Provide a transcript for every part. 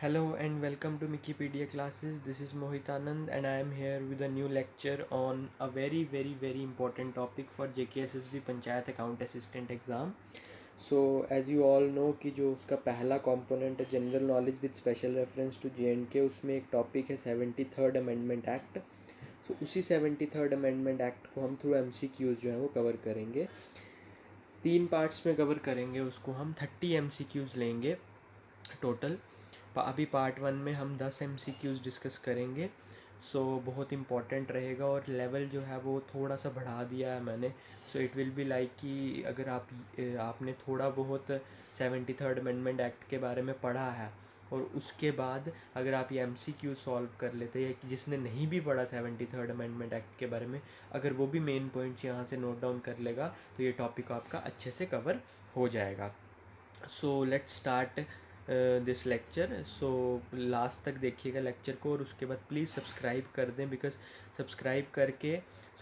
Hello and welcome to Wikipedia classes. This is Mohit Anand and I am here with a new lecture on a very important topic for JKSSB Panchayat Account Assistant exam. So as you all know कि जो उसका पहला component है general knowledge with special reference to JNK, उसमें एक topic है 73rd amendment act. सो उसी 73rd amendment act को हम थ्रू MCQs जो है वो कवर करेंगे. 3 पार्ट्स में कवर करेंगे उसको. हम 30 MCQs लेंगे टोटल. अभी पार्ट 1 में हम 10 MCQs डिस्कस करेंगे. बहुत इम्पॉर्टेंट रहेगा और लेवल जो है वो थोड़ा सा बढ़ा दिया है मैंने. इट विल बी लाइक कि अगर आपने थोड़ा बहुत 73rd अमेंडमेंट एक्ट के बारे में पढ़ा है और उसके बाद अगर आप ये MCQ सॉल्व कर लेते हैं, जिसने नहीं भी पढ़ा 73rd अमेंडमेंट एक्ट के बारे में, अगर वो भी मेन पॉइंट्स यहाँ से नोट डाउन कर लेगा तो ये टॉपिक आपका अच्छे से कवर हो जाएगा. Let's start this lecture. Last तक देखिएगा लेक्चर को और उसके बाद प्लीज़ सब्सक्राइब कर दें, बिकॉज सब्सक्राइब करके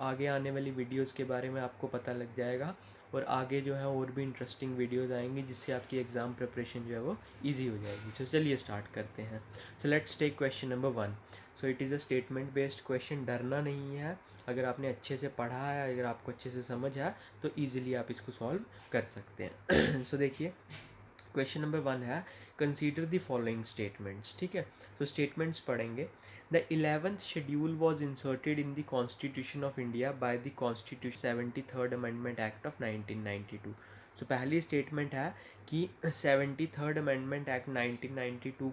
आगे आने वाली वीडियोस के बारे में आपको पता लग जाएगा और आगे जो है और भी इंटरेस्टिंग वीडियोस आएंगी जिससे आपकी एग्ज़ाम प्रिपरेशन जो है वो ईजी हो जाएगी. चलिए स्टार्ट करते हैं. Let's take question number 1. It is a statement based question. डरना नहीं है. अगर आपने अच्छे से पढ़ा है, अगर आपको अच्छे से समझ है तो ईजिली आप इसको सॉल्व कर सकते हैं. देखिए क्वेश्चन नंबर 1 है कंसीडर द फॉलोइंग स्टेटमेंट्स. ठीक है, स्टेटमेंट्स पढ़ेंगे. The 11th schedule was inserted in the constitution of India by the constitution 73rd amendment act of 1992. पहली स्टेटमेंट है कि 73rd अमेंडमेंट एक्ट 1992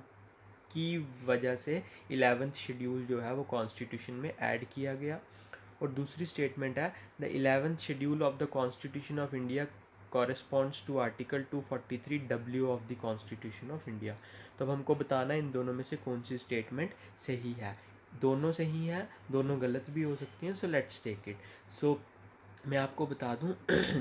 की वजह से 11th शेड्यूल जो है वो कॉन्स्टिट्यूशन में ऐड किया गया. और दूसरी स्टेटमेंट है the 11th schedule of the constitution of India corresponds to article 243W of the constitution of India. तो अब हमको बताना है इन दोनों में से कौन सी स्टेटमेंट सही है. दोनों सही है, दोनों गलत भी हो सकती हैं. Let's take it. मैं आपको बता दूं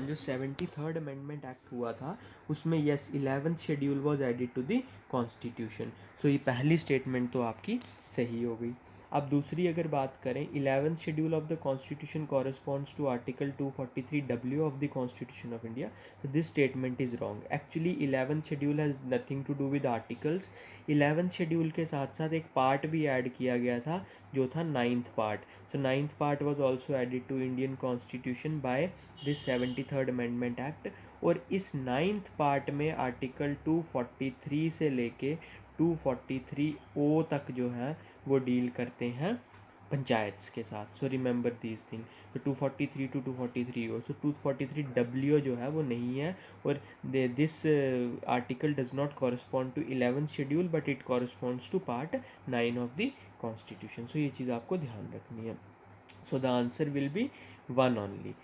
जो 73rd अमेंडमेंट एक्ट हुआ था उसमें yes 11th schedule was added to the constitution. ये पहली स्टेटमेंट तो आपकी सही हो गई. अब दूसरी अगर बात करें, 11th schedule of the constitution corresponds to article 243W of the constitution of India. This statement is wrong. Actually 11th schedule has nothing to do with articles. 11th schedule के साथ साथ एक पार्ट भी ऐड किया गया था जो था 9th part. 9th part was also added to Indian constitution by this 73rd amendment act. और इस 9th पार्ट में आर्टिकल 243 से लेके 243O तक जो है वो डील करते हैं पंचायत्स के साथ. Remember these thing. 243 to 243O. 243W जो है वो नहीं है. और this article does not correspond to 11th schedule but it corresponds to part 9 of the constitution. ये चीज़ आपको ध्यान रखनी है. The answer will be 1 only.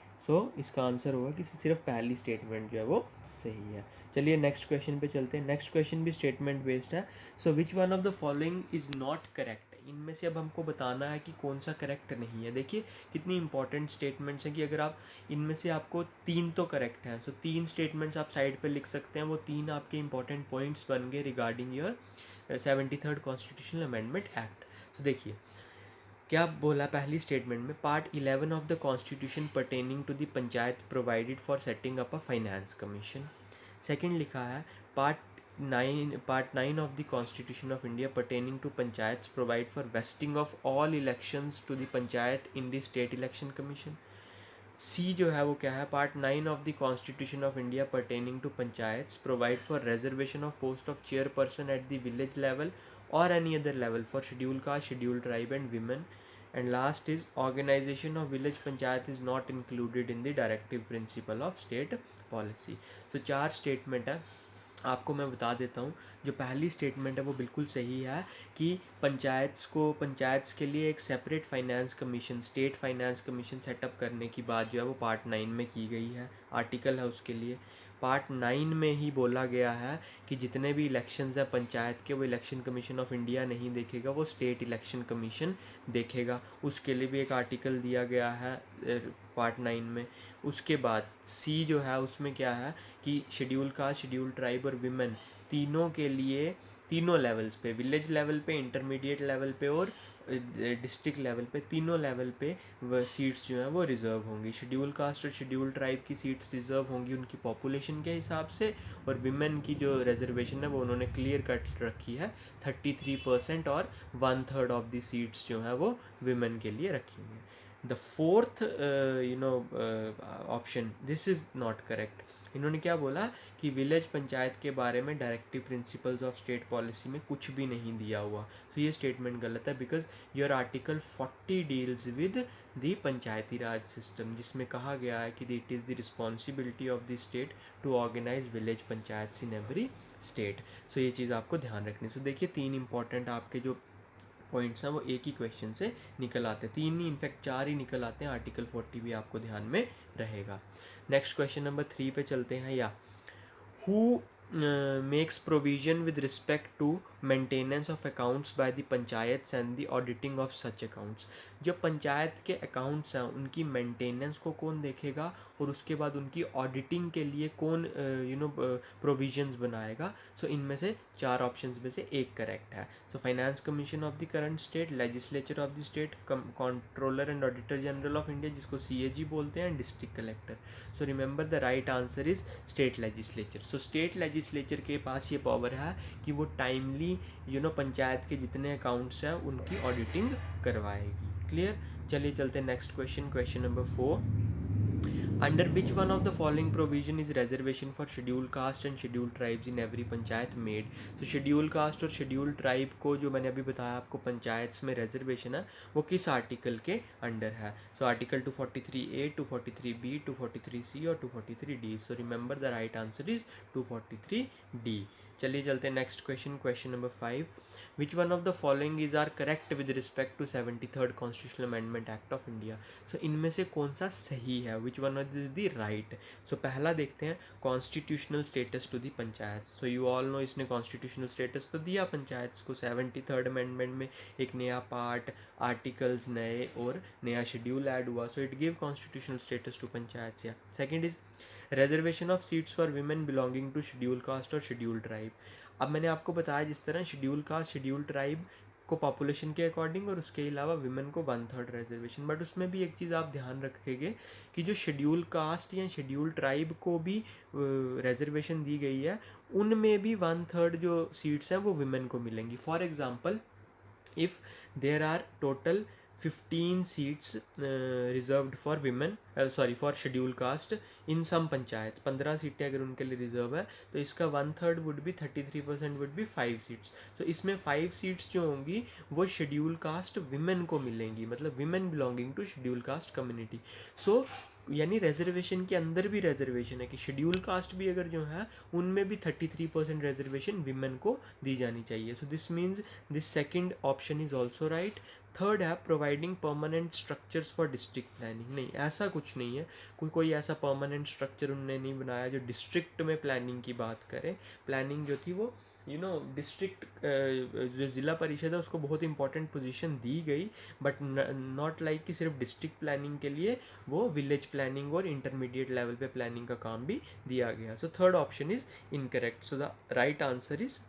इसका आंसर होगा कि सिर्फ पहली स्टेटमेंट जो है वो सही है. चलिए नेक्स्ट क्वेश्चन पे चलते हैं. नेक्स्ट क्वेश्चन भी स्टेटमेंट बेस्ड है. Which one of the following is not correct. इनमें से अब हमको बताना है कि कौन सा करेक्ट नहीं है. देखिए कितनी इंपॉर्टेंट स्टेटमेंट्स हैं कि अगर आप इनमें से आपको 3 तो करेक्ट हैं. 3 स्टेटमेंट्स आप साइड पे लिख सकते हैं. वो 3 आपके इंपॉर्टेंट पॉइंट्स बन गए regarding your 73rd constitutional amendment act. देखिए क्या बोला पहली स्टेटमेंट में. Part 11 of the constitution pertaining to the panchayat provided for setting up a finance commission. Second लिखा है part 9 of the constitution of India pertaining to panchayat provide for vesting of all elections to the panchayat in the state election commission. See जो है वो क्या है. Part 9 of the constitution of India pertaining to panchayat provide for reservation of post of chairperson at the village level or any other level for scheduled caste, scheduled tribe and women. And last is organization of village panchayat is not included in the directive principle of state policy. 4 statement है. आपको मैं बता देता हूँ. जो पहली statement है वो बिल्कुल सही है कि पंचायत्स के लिए एक separate finance commission, state finance commission setup करने की बात जो है वो पार्ट 9 में की गई है. आर्टिकल है उसके लिए. पार्ट 9 में ही बोला गया है कि जितने भी इलेक्शंस हैं पंचायत के वो इलेक्शन कमीशन ऑफ इंडिया नहीं देखेगा, वो स्टेट इलेक्शन कमीशन देखेगा. उसके लिए भी एक आर्टिकल दिया गया है पार्ट 9 में. उसके बाद सी जो है उसमें क्या है कि शेड्यूल कास्ट, शेड्यूल ट्राइब और विमेन तीनों के लिए तीनों लेवल्स पे, विलेज लेवल पे, इंटरमीडिएट लेवल पे और डिस्ट्रिक्ट लेवल पे, तीनों लेवल पे वह सीट्स जो हैं वो रिज़र्व होंगी। शेड्यूल कास्ट और शेड्यूल ट्राइब की सीट्स रिज़र्व होंगी उनकी पॉपुलेशन के हिसाब से, और विमेन की जो रिजर्वेशन है वो उन्होंने क्लियर कट रखी है, 33% और 1/3 ऑफ दी सीट्स जो हैं वो विमेन के लिए रखी हुई हैं। The fourth option, this is not correct. इन्होंने क्या बोला कि विलेज पंचायत के बारे में directive principles of state policy में कुछ भी नहीं दिया हुआ। तो ये स्टेटमेंट गलत है, because your article 40 deals with the panchayati raj system, जिसमें कहा गया है कि it is the responsibility of the state to organise village panchayat in every state. So ये चीज़ आपको ध्यान रखनी। सो देखिए, 3 इंपॉर्टेंट आपके जो पॉइंट्स हैं वो एक ही क्वेश्चन से निकल आते हैं, 3 ही इनफैक्ट 4 ही निकल आते हैं। आर्टिकल 40 भी आपको ध्यान में रहेगा। नेक्स्ट क्वेश्चन नंबर 3 पे चलते हैं। या who makes provision with respect to maintenance of accounts by the panchayats and the auditing of such accounts। जो पंचायत के अकाउंट्स हैं उनकी मेंटेनेंस को कौन देखेगा, और उसके बाद उनकी ऑडिटिंग के लिए कौन प्रोविजंस बनाएगा। सो इनमें से 4 ऑप्शंस में से एक करेक्ट है। So finance commission of the current state, legislature of the state, controller and auditor general of India जिसको CAG बोलते हैं, district collector. So remember the right answer is state legislature. So state legislature के पास ये power है कि वो timely panchayat के जितने अकाउंट्स हैं उनकी ऑडिटिंग करवाएगी। क्लियर। चलिए चलते हैं next question, question number 4। Under which one of the following provision is reservation for schedule caste and schedule tribes in every panchayat made. तो शेड्यूल कास्ट और शेड्यूल ट्राइब को जो मैंने अभी बताया आपको पंचायत में रिजर्वेशन है, वो किस आर्टिकल के अंडर है। So article 243A, 243B, 243C और 243D। So remember the right answer is 243D। चलिए चलते हैं next question, question number 5। Which one of the following is are correct with respect to 73rd constitutional amendment act of India. So इनमें से कौन सा सही है, which one is the right. So पहला देखते हैं, constitutional status to the panchayat. So you all know इसने कॉन्स्टिट्यूशनल स्टेटस तो दिया पंचायत को 73rd अमेंडमेंट में, एक नया पार्ट, आर्टिकल्स नए और नया शेड्यूल ऐड हुआ। So it give constitutional status to panchayat. Yeah second is reservation of seats for women belonging to schedule caste और शेड्यूल ट्राइब। अब मैंने आपको बताया जिस तरह शेड्यूल कास्ट शेड्यूल ट्राइब को पॉपुलेशन के अकॉर्डिंग और उसके अलावा विमेन को 1/3 रिजर्वेशन, बट उसमें भी एक चीज़ आप ध्यान रखेंगे कि जो शेड्यूल कास्ट या शेड्यूल ट्राइब को भी रिजर्वेशन दी गई है, उनमें भी 1/3 जो सीट्स हैं वो विमेन को मिलेंगी। For example, if there are total 15 seats reserved for women, sorry for schedule caste in some panchayat, 15 सीटें अगर उनके लिए रिजर्व है, तो इसका 1/3 would be 33% would be 5 seats. तो इसमें 5 सीट्स जो होंगी वो शेड्यूल कास्ट विमेन को मिलेंगी, मतलब women belonging to schedule caste community. So यानी रिजर्वेशन के अंदर भी रिजर्वेशन है कि शेड्यूल कास्ट भी अगर जो है उनमें भी 33% रिजर्वेशन विमेन को दी जानी चाहिए। So this means this second option is also right. Third है providing permanent structures for district planning. नहीं, ऐसा कुछ नहीं है, कोई ऐसा परमानेंट स्ट्रक्चर उन्होंने नहीं बनाया जो डिस्ट्रिक्ट में प्लानिंग की बात करे। प्लानिंग जो थी वो डिस्ट्रिक्ट जो ज़िला परिषद है उसको बहुत इंपॉर्टेंट पोजीशन दी गई, बट नॉट लाइक कि सिर्फ डिस्ट्रिक्ट प्लानिंग के लिए वो विलेज प्लानिंग और इंटरमीडिएट लेवल पे प्लानिंग का काम भी दिया गया। So third option is incorrect. So the right answer is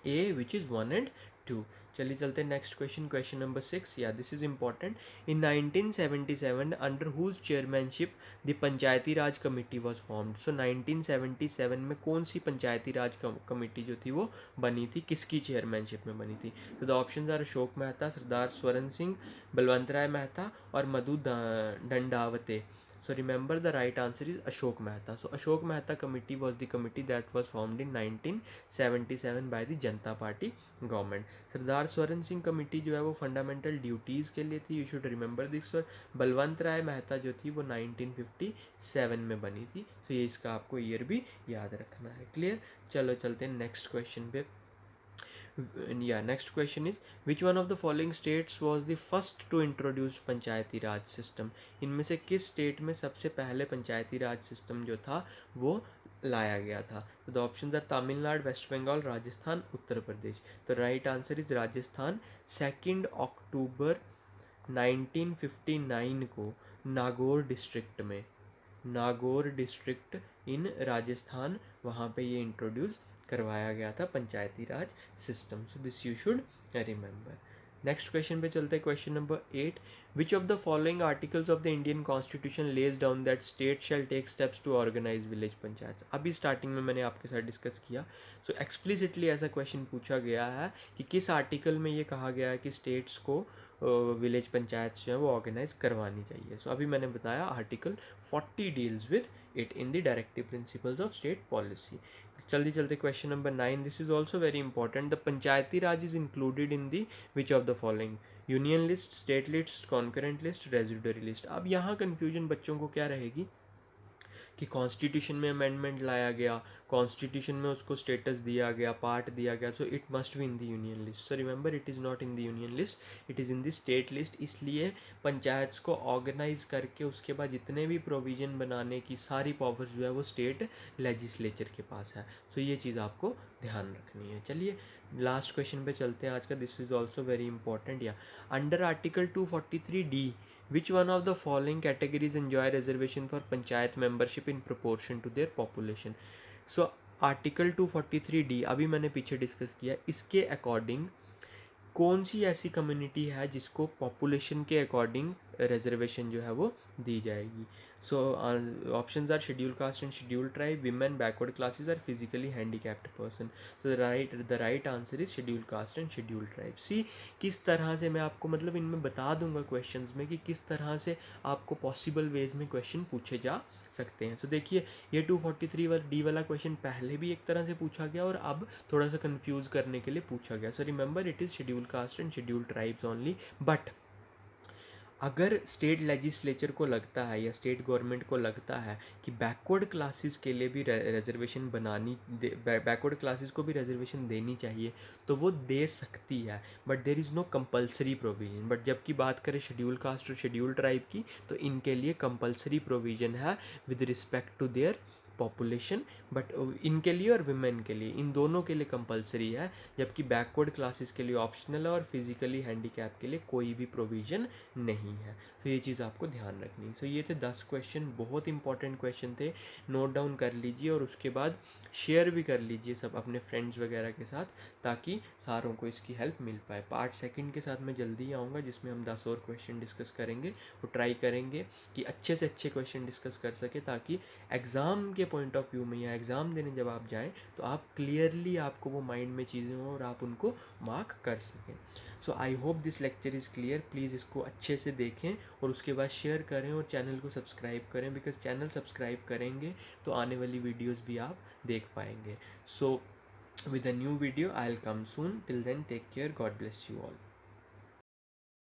a, which is 1 and 2। चलिए चलते हैं next question, question number 6। Yeah this is important. In 1977 under whose chairmanship the panchayati raj committee was formed. So 1977 में कौन सी पंचायती raj committee जो थी वो बनी थी, किसकी चेयरमैनशिप में बनी थी। तो the options are Ashok Mehta, Sardar Swaran Singh, Balwant Rai Mehta और Madhu Dandavate. So remember the right answer is Ashok Mehta. So Ashok Mehta committee was the committee that was formed in 1977 by the Janata Party government. Sardar Swaran Singh committee जो है वो फंडामेंटल ड्यूटीज़ के लिए थी, you should remember this. और बलवंत राय मेहता जो थी वो 1957 में बनी थी। सो ये इसका आपको ईयर भी याद रखना है। क्लियर। चलो चलते हैं नेक्स्ट क्वेश्चन पे। Yeah, next question is which one of the following states was the first to introduce Panchayati raj system. इनमें से किस स्टेट में सबसे पहले पंचायती राज सिस्टम जो था वो लाया गया था। तो the options are Tamil Nadu, West Bengal, Rajasthan, Uttar Pradesh. तो राइट आंसर इज राजस्थान। 2 अक्टूबर 1959 को नागौर डिस्ट्रिक्ट में, नागौर डिस्ट्रिक्ट इन राजस्थान, वहाँ पे ये इंट्रोड्यूस करवाया गया था panchayati raj system. So this you should remember. Next question पे चलते हैं, question number 8, which of the following articles of the Indian constitution lays down that state shall take steps to organise village panchayat. अभी स्टार्टिंग में मैंने आपके साथ डिस्कस किया, सो explicitly ऐसा क्वेश्चन पूछा गया है कि किस आर्टिकल में ये कहा गया है कि स्टेट्स को विलेज पंचायत जो है वो ऑर्गेनाइज करवानी चाहिए। सो अभी मैंने बताया article 40 deals with it in the directive principles of state policy. जल्दी चलते question number 9, this is also very important, the panchayati Raj is included in the which of the following, union list, state list, concurrent list, residuary list. अब यहाँ confusion बच्चों को क्या रहेगी कि constitution में अमेंडमेंट लाया गया, कॉन्स्टिट्यूशन में उसको स्टेटस दिया गया, पार्ट दिया गया, so it must be in the union list. So remember it is not in the union list, it is in the state list. इसलिए पंचायत को ऑर्गेनाइज करके उसके बाद जितने भी प्रोविज़न बनाने की सारी पावर्स जो है वो स्टेट लेजिस्लेचर के पास है। सो ये चीज़ आपको ध्यान रखनी है। चलिए लास्ट क्वेश्चन पे चलते हैं आज का, this is also very important. Yeah under article 243D, which one of the following categories enjoy reservation for panchayat membership in proportion to their population? So article 243D अभी मैंने पीछे डिस्कस किया, इसके अकॉर्डिंग कौन सी ऐसी कम्युनिटी है जिसको population के अकॉर्डिंग रिजर्वेशन जो है वो दी जाएगी। So options are schedule caste and schedule tribe, women, backward classes और फिजिकली हैंडीकैप्ड पर्सन। तो the right answer is schedule caste and schedule tribe. See किस तरह से मैं आपको मतलब इनमें बता दूंगा क्वेश्चंस में कि किस तरह से आपको पॉसिबल वेज में क्वेश्चन पूछे जा सकते हैं। तो देखिए ये 243D वाला क्वेश्चन पहले भी एक तरह से पूछा गया और अब थोड़ा सा कंफ्यूज करने के लिए पूछा गया। So remember it is schedule caste and schedule tribes only. But अगर स्टेट लेजिस्लेचर को लगता है या स्टेट गवर्नमेंट को लगता है कि बैकवर्ड क्लासेस के लिए भी रिजर्वेशन बैकवर्ड क्लासेस को भी रिजर्वेशन देनी चाहिए तो वो दे सकती है, but there is no compulsory provision. But जबकि बात करें शेड्यूल कास्ट और शेड्यूल ट्राइब की तो इनके लिए कंपलसरी प्रोविजन है with respect to their population, but इनके लिए और विमेन के लिए, इन दोनों के लिए कंपलसरी है, जबकि बैकवर्ड क्लासेस के लिए ऑप्शनल है और फिजिकली हैंडीकैप के लिए कोई भी प्रोविज़न नहीं है। तो ये चीज़ आपको ध्यान रखनी है। सो ये थे 10 क्वेश्चन, बहुत इंपॉर्टेंट क्वेश्चन थे, नोट डाउन कर लीजिए और उसके बाद शेयर भी कर लीजिए सब अपने फ्रेंड्स वगैरह के साथ ताकि सारों को इसकी हेल्प मिल पाए। पार्ट सेकंड के साथ मैं जल्दी आऊँगा जिसमें हम 10 और क्वेश्चन डिस्कस करेंगे और ट्राई करेंगे कि अच्छे से अच्छे क्वेश्चन डिस्कस कर सके ताकि एग्ज़ाम के पॉइंट ऑफ व्यू में या एग्ज़ाम देने जब आप जाएँ तो आप क्लियरली आपको वो माइंड में चीज़ें हों और आप उनको मार्क कर सकें। So I hope this lecture is clear. Please इसको अच्छे से देखें और उसके बाद शेयर करें और चैनल को सब्सक्राइब करें, बिकॉज चैनल सब्सक्राइब करेंगे तो आने वाली वीडियोज़ भी आप देख पाएंगे। सो with a new video I'll come soon. Till then, take care. God bless you all.